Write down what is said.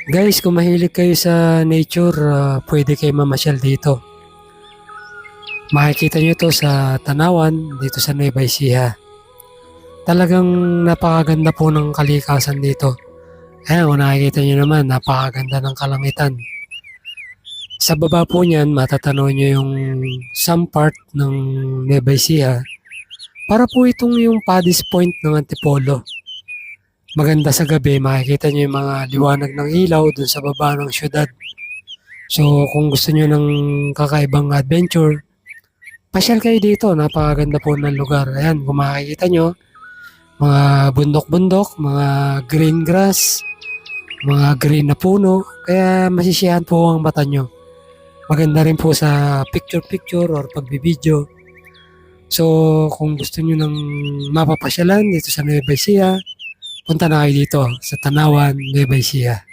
Guys, kung mahilig kayo sa nature, pwede kayo mamasyal dito. Makikita nyo to sa Tanawan, dito sa Nueva Ecija. Talagang napakaganda po ng kalikasan dito. Ayan, kung nakikita nyo naman, napakaganda ng kalangitan. Sa baba po niyan, matatanaw nyo yung some part ng Nueva Ecija. Para po itong yung Paddy's Point ng Antipolo. Maganda sa gabi, makikita nyo yung mga liwanag ng ilaw dun sa baba ng syudad. So, kung gusto nyo ng kakaibang adventure, pasyal kayo dito. Napakaganda po ng lugar. Ayan, kung makikita nyo, mga bundok-bundok, mga green grass, mga green na puno. Kaya masisiyahan po ang mata nyo. Maganda rin po sa picture-picture or pagbibideo. So, kung gusto nyo ng mapapasyalan dito sa Nueva Ecija, punta na kayo dito sa Tanawan, Nueva Ecija.